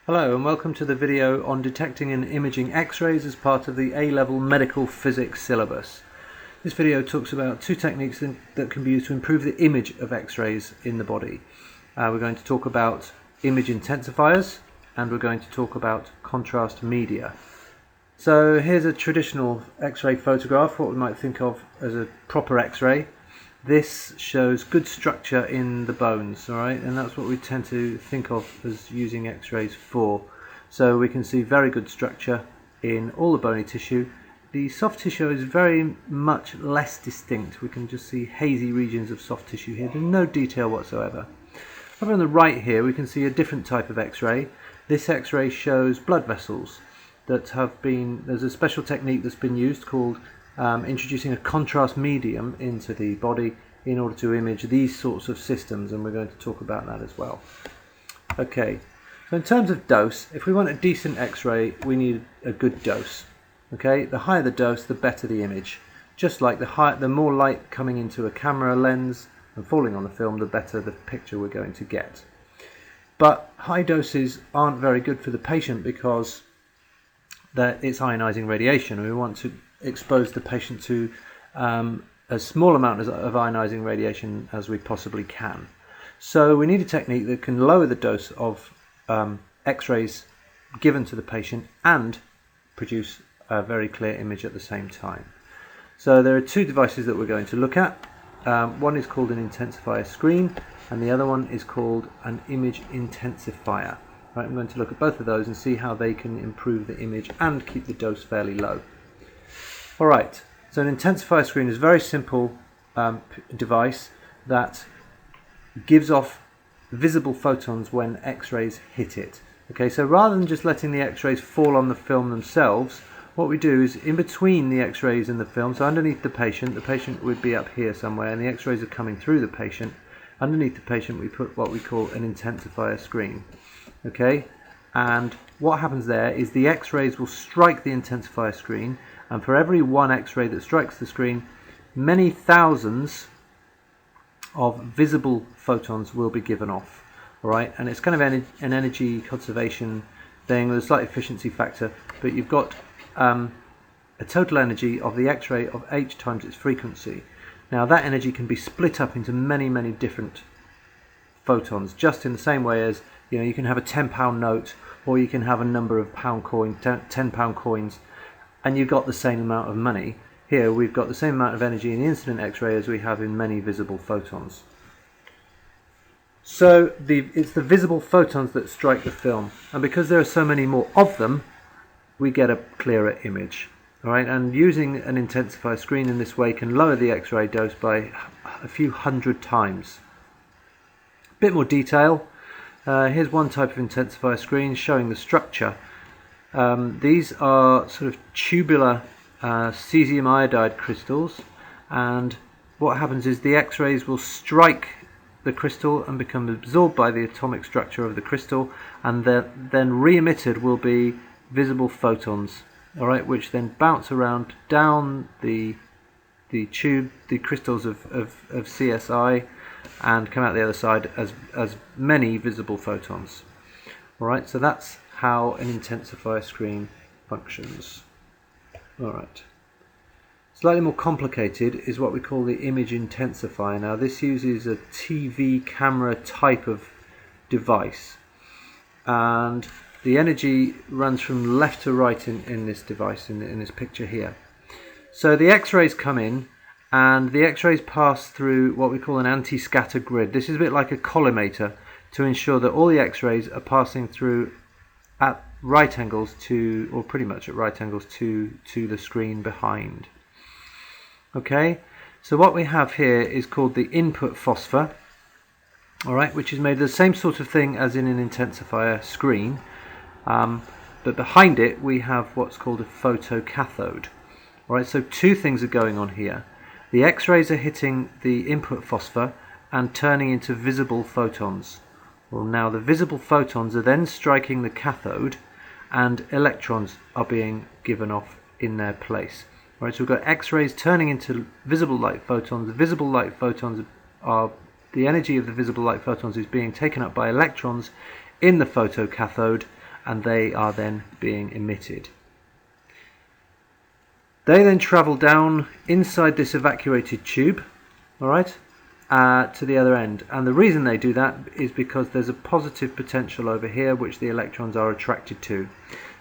Hello and welcome to the video on detecting and imaging X-rays as part of the A-level medical physics syllabus. This video talks about two techniques that can be used to improve the image of X-rays in the body. We're going to talk about image intensifiers and we're going to talk about contrast media. So here's a traditional X-ray photograph, what we might think of as a proper X-ray. This shows good structure in the bones, alright, and that's what we tend to think of as using X-rays for. So we can see very good structure in all the bony tissue. The soft tissue is very much less distinct. We can just see hazy regions of soft tissue here. There's no detail whatsoever. Over on the right here we can see a different type of X-ray. This X-ray shows blood vessels that have been, there's a special technique that's been used called introducing a contrast medium into the body in order to image these sorts of systems, and we're going to talk about that as well. Okay, so in terms of dose, if we want a decent X-ray we need a good dose. Okay, the higher the dose the better the image. Just like the more light coming into a camera lens and falling on the film, the better the picture we're going to get. But high doses aren't very good for the patient because it's ionizing radiation, and we want to expose the patient to a small amount of ionizing radiation as we possibly can. So we need a technique that can lower the dose of X-rays given to the patient and produce a very clear image at the same time. So there are two devices that we're going to look at. One is called an intensifier screen and the other one is called an image intensifier. Right, I'm going to look at both of those and see how they can improve the image and keep the dose fairly low. Alright, so an intensifier screen is a very simple device that gives off visible photons when X-rays hit it. Okay, so rather than just letting the X-rays fall on the film themselves, what we do is in between the X-rays and the film, so underneath the patient would be up here somewhere and the X-rays are coming through the patient. Underneath the patient we put what we call an intensifier screen. Okay, and what happens there is the X-rays will strike the intensifier screen, and for every one X-ray that strikes the screen, many thousands of visible photons will be given off. Alright, and it's kind of an energy conservation thing with a slight efficiency factor, but you've got a total energy of the X-ray of h times its frequency. Now that energy can be split up into many different photons, just in the same way as you can have a £10 note or you can have a number of £10 coins, and you've got the same amount of money. Here we've got the same amount of energy in the incident X-ray as we have in many visible photons. So it's the visible photons that strike the film, and because there are so many more of them, we get a clearer image. Alright, and using an intensifier screen in this way can lower the X-ray dose by a few hundred times. A bit more detail. Here's one type of intensifier screen showing the structure. These are sort of tubular cesium iodide crystals, and what happens is the X-rays will strike the crystal and become absorbed by the atomic structure of the crystal, and then re-emitted will be visible photons, alright, which then bounce around down the tube, the crystals of CSI, and come out the other side as many visible photons. Alright, so that's how an intensifier screen functions. Alright. Slightly more complicated is what we call the image intensifier. Now this uses a TV camera type of device, and the energy runs from left to right in this device, in this picture here. So the X-rays come in and the X-rays pass through what we call an anti-scatter grid. This is a bit like a collimator to ensure that all the X-rays are passing through at right angles to, or pretty much at right angles to the screen behind. Okay, so what we have here is called the input phosphor, alright, which is made of the same sort of thing as in an intensifier screen, but behind it we have what's called a photocathode. Alright, so two things are going on here. The X-rays are hitting the input phosphor and turning into visible photons. Well, now the visible photons are then striking the cathode and electrons are being given off in their place. Right, so we've got X-rays turning into visible light photons. The visible light photons are, the energy of the visible light photons is being taken up by electrons in the photocathode, and they are then being emitted. They then travel down inside this evacuated tube, all right, to the other end. And the reason they do that is because there's a positive potential over here which the electrons are attracted to.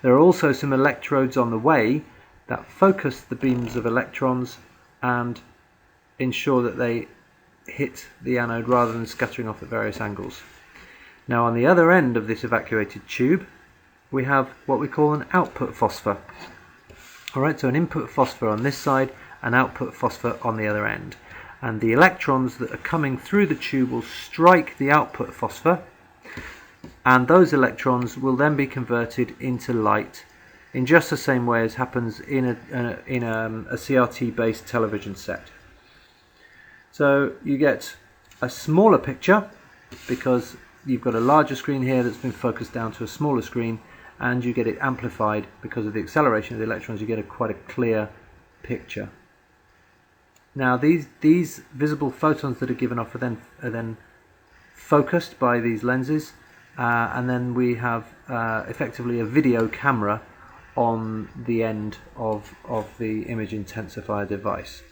There are also some electrodes on the way that focus the beams of electrons and ensure that they hit the anode rather than scattering off at various angles. Now on the other end of this evacuated tube we have what we call an output phosphor. Alright, so an input phosphor on this side, an output phosphor on the other end. And the electrons that are coming through the tube will strike the output phosphor, and those electrons will then be converted into light in just the same way as happens in a CRT based television set. So you get a smaller picture because you've got a larger screen here that's been focused down to a smaller screen, and you get it amplified because of the acceleration of the electrons. You get quite a clear picture. Now these visible photons that are given off are then focused by these lenses, and then we have effectively a video camera on the end of the image intensifier device.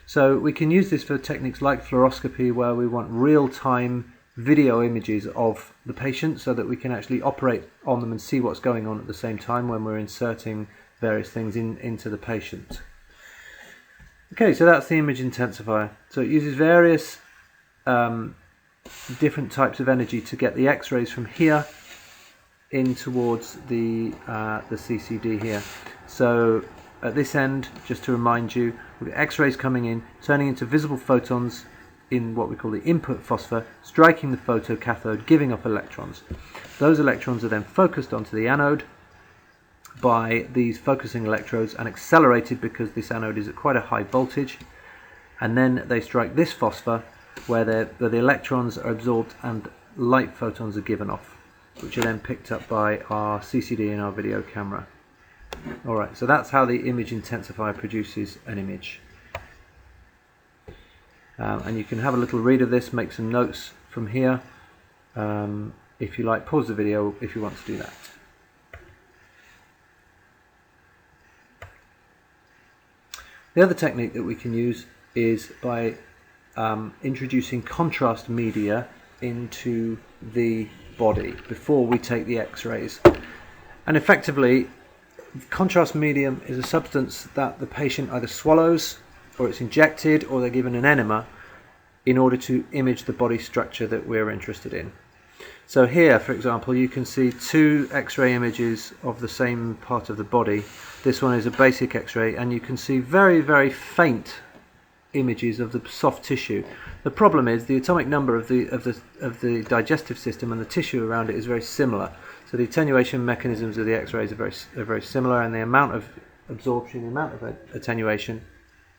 So we can use this for techniques like fluoroscopy, where we want real-time video images of the patient so that we can actually operate on them and see what's going on at the same time when we're inserting various things into the patient. Okay, so that's the image intensifier. So it uses various different types of energy to get the X-rays from here in towards the CCD here. So at this end, just to remind you, we've got X-rays coming in, turning into visible photons in what we call the input phosphor, striking the photocathode, giving off electrons. Those electrons are then focused onto the anode by these focusing electrodes and accelerated because this anode is at quite a high voltage, and then they strike this phosphor where the electrons are absorbed and light photons are given off, which are then picked up by our CCD and our video camera. Alright, so that's how the image intensifier produces an image. And you can have a little read of this, make some notes from here. If you like, pause the video if you want to do that. The other technique that we can use is by introducing contrast media into the body before we take the X-rays. And effectively, contrast medium is a substance that the patient either swallows, or it's injected, or they're given an enema in order to image the body structure that we're interested in. So here, for example, you can see two X-ray images of the same part of the body. This one is a basic X-ray, and you can see very, very faint images of the soft tissue. The problem is the atomic number of the digestive system and the tissue around it is very similar. So the attenuation mechanisms of the X-rays are very similar, and the amount of absorption, the amount of attenuation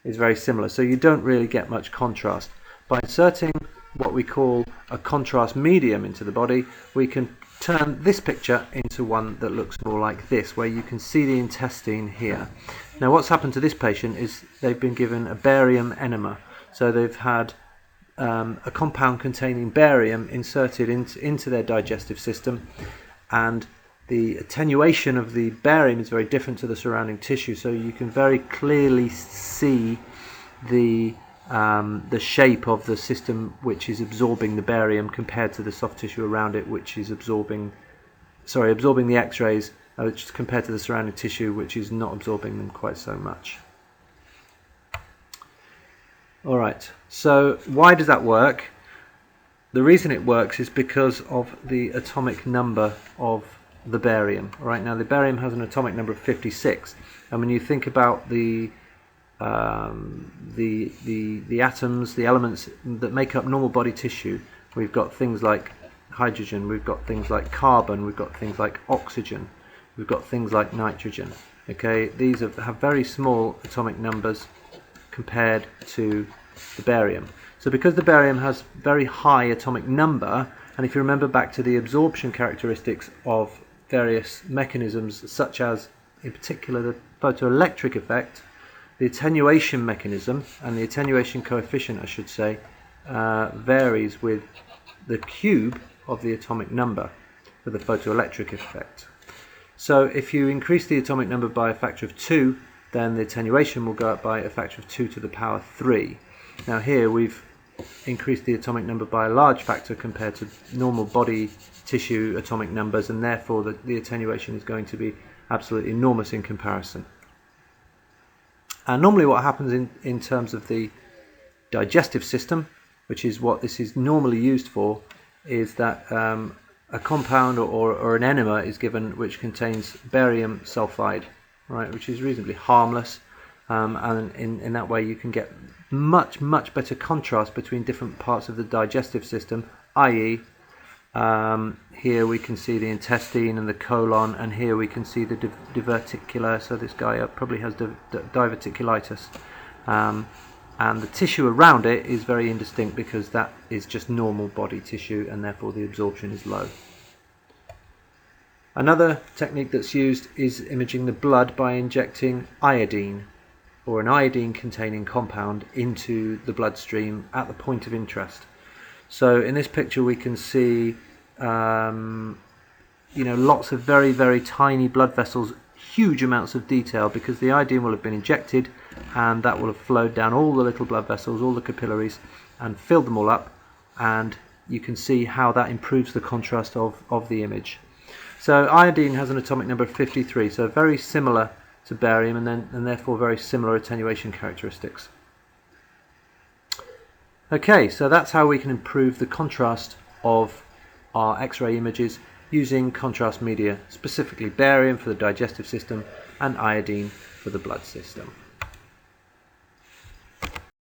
is very similar. So you don't really get much contrast. By inserting what we call a contrast medium into the body, we can turn this picture into one that looks more like this, where you can see the intestine here. Now what's happened to this patient is they've been given a barium enema. So they've had a compound containing barium inserted into their digestive system, and the attenuation of the barium is very different to the surrounding tissue, so you can very clearly see the shape of the system which is absorbing the barium compared to the soft tissue around it, which is absorbing the X-rays, which is compared to the surrounding tissue, which is not absorbing them quite so much. Alright, so why does that work? The reason it works is because of the atomic number of the barium. Right now, the barium has an atomic number of 56, and when you think about the atoms, the elements that make up normal body tissue, we've got things like hydrogen, we've got things like carbon, we've got things like oxygen, we've got things like nitrogen. Okay, these have very small atomic numbers compared to the barium. So because the barium has very high atomic number, and if you remember back to the absorption characteristics of various mechanisms, such as in particular the photoelectric effect, the attenuation mechanism and the attenuation coefficient, I should say, varies with the cube of the atomic number for the photoelectric effect. So if you increase the atomic number by a factor of 2, then the attenuation will go up by a factor of 2 to the power 3. Now here we've increased the atomic number by a large factor compared to normal body tissue atomic numbers, and therefore the attenuation is going to be absolutely enormous in comparison. And normally what happens in terms of the digestive system, which is what this is normally used for, is that a compound or an enema is given which contains barium sulfide, right, which is reasonably harmless, and in that way you can get much better contrast between different parts of the digestive system, i.e. here we can see the intestine and the colon, and here we can see the diverticular, so this guy probably has diverticulitis, and the tissue around it is very indistinct because that is just normal body tissue and therefore the absorption is low. Another technique that's used is imaging the blood by injecting iodine, or an iodine containing compound, into the bloodstream at the point of interest. So in this picture we can see lots of very tiny blood vessels, huge amounts of detail, because the iodine will have been injected and that will have flowed down all the little blood vessels, all the capillaries, and filled them all up, and you can see how that improves the contrast of the image. So iodine has an atomic number of 53, so very similar to barium, and therefore very similar attenuation characteristics. Okay, so that's how we can improve the contrast of our X-ray images using contrast media, specifically barium for the digestive system and iodine for the blood system.